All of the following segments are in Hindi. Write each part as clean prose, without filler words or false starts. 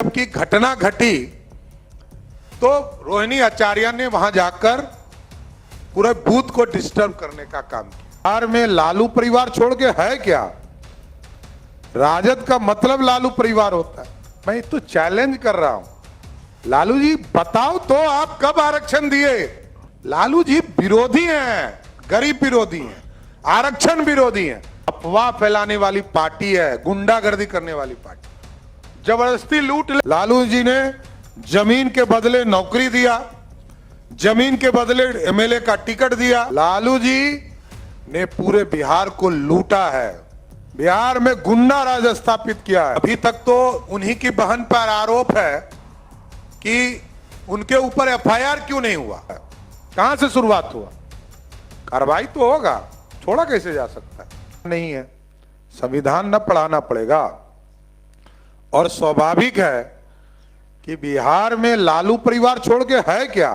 की घटना घटी तो रोहिणी आचार्य ने वहां जाकर पूरे बूथ को डिस्टर्ब करने का काम किया। बिहार में लालू परिवार छोड़ के है क्या? राजद का मतलब लालू परिवार होता है। मैं तो चैलेंज कर रहा हूं, लालू जी बताओ तो आप कब आरक्षण दिए? लालू जी विरोधी हैं, गरीब विरोधी हैं, आरक्षण विरोधी हैं, अफवाह फैलाने वाली पार्टी है, गुंडागर्दी करने वाली पार्टी, जबरदस्ती लूट। लालू जी ने जमीन के बदले नौकरी दिया, जमीन के बदले एमएलए का टिकट दिया। लालू जी ने पूरे बिहार को लूटा है, बिहार में गुंडा राज स्थापित किया है। अभी तक तो उन्हीं की बहन पर आरोप है कि उनके ऊपर एफआईआर क्यों नहीं हुआ, कहां से शुरुआत हुआ? कार्रवाई तो होगा, छोड़ा कैसे जा सकता है? नहीं है, संविधान न पढ़ाना पड़ेगा। और स्वाभाविक है कि बिहार में लालू परिवार छोड़ के है क्या?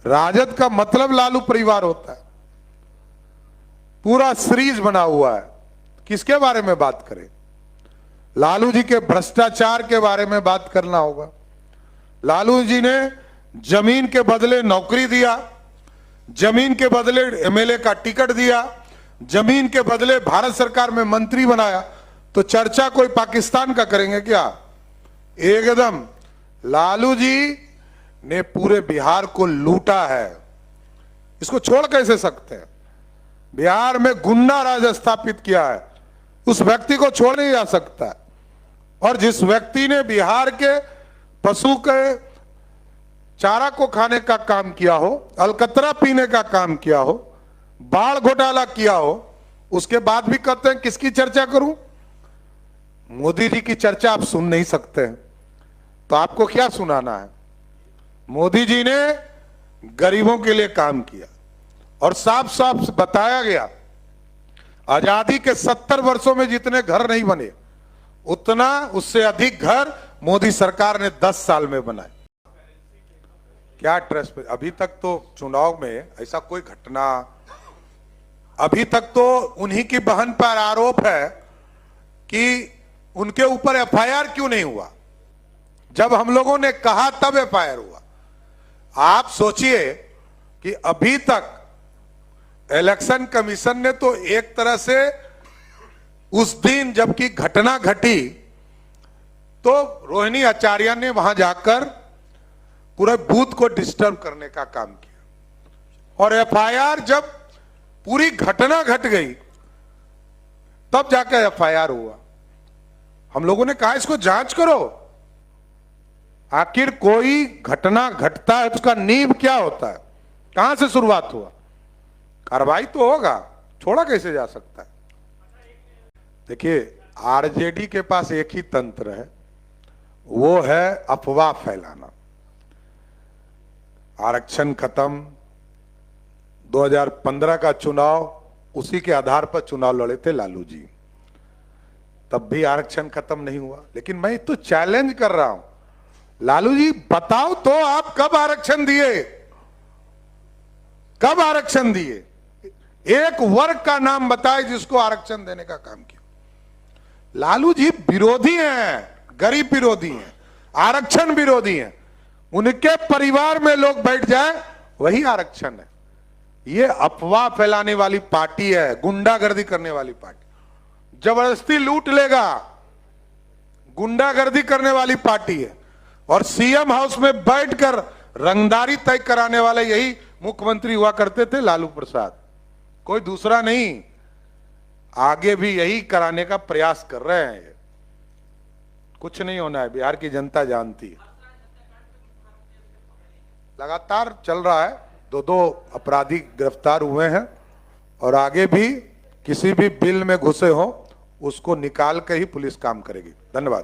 राजद का मतलब लालू परिवार होता है। पूरा सीरीज बना हुआ है। किसके बारे में बात करें? लालू जी के भ्रष्टाचार के बारे में बात करना होगा। लालू जी ने जमीन के बदले नौकरी दिया, जमीन के बदले एमएलए का टिकट दिया, जमीन के बदले भारत सरकार में मंत्री बनाया। तो चर्चा कोई पाकिस्तान का करेंगे क्या? एकदम लालू जी ने पूरे बिहार को लूटा है, इसको छोड़ कैसे सकते हैं? बिहार में गुंडा राज स्थापित किया है, उस व्यक्ति को छोड़ नहीं जा सकता। और जिस व्यक्ति ने बिहार के पशु के चारा को खाने का काम किया हो, अलकतरा पीने का काम किया हो, बाढ़ घोटाला किया हो, उसके बाद भी कहते हैं किसकी चर्चा करूं? मोदी जी की चर्चा आप सुन नहीं सकते हैं, तो आपको क्या सुनाना है? मोदी जी ने गरीबों के लिए काम किया और साफ साफ बताया गया, आजादी के 70 वर्षों में जितने घर नहीं बने, उतना उससे अधिक घर मोदी सरकार ने 10 साल में बनाए। क्या ट्रस्ट पे? अभी तक तो चुनाव में ऐसा कोई घटना, अभी तक तो उन्हीं की बहन पर आरोप है कि उनके ऊपर एफआईआर क्यों नहीं हुआ। जब हम लोगों ने कहा तब एफआईआर हुआ। आप सोचिए कि अभी तक इलेक्शन कमीशन ने तो एक तरह से उस दिन जबकि घटना घटी तो रोहिणी आचार्य ने वहां जाकर पूरे बूथ को डिस्टर्ब करने का काम किया। और एफआईआर जब पूरी घटना घट गई तब जाकर एफआईआर हुआ। हम लोगों ने कहा इसको जांच करो, आखिर कोई घटना घटता है उसका नींव क्या होता है, कहां से शुरुआत हुआ? कार्रवाई तो होगा, छोड़ा कैसे जा सकता है? देखिए, आरजेडी के पास एक ही तंत्र है, वो है अफवाह फैलाना। आरक्षण खत्म, 2015 का चुनाव, उसी के आधार पर चुनाव लड़े थे लालू जी, तब भी आरक्षण खत्म नहीं हुआ। लेकिन मैं तो चैलेंज कर रहा हूं, लालू जी बताओ तो आप कब आरक्षण दिए? कब आरक्षण दिए? एक वर्ग का नाम बताए जिसको आरक्षण देने का काम किया। लालू जी विरोधी हैं, गरीब विरोधी हैं, आरक्षण विरोधी हैं। उनके परिवार में लोग बैठ जाए वही आरक्षण है। ये अफवाह फैलाने वाली पार्टी है, गुंडागर्दी करने वाली पार्टी, जबरदस्ती लूट लेगा, गुंडागर्दी करने वाली पार्टी है। और सीएम हाउस में बैठकर रंगदारी तय कराने वाले यही मुख्यमंत्री हुआ करते थे, लालू प्रसाद, कोई दूसरा नहीं। आगे भी यही कराने का प्रयास कर रहे हैं। कुछ नहीं होना है, बिहार की जनता जानती है। लगातार चल रहा है, 2 अपराधी गिरफ्तार हुए हैं और आगे भी किसी भी बिल में घुसे हो उसको निकाल के ही पुलिस काम करेगी। धन्यवाद।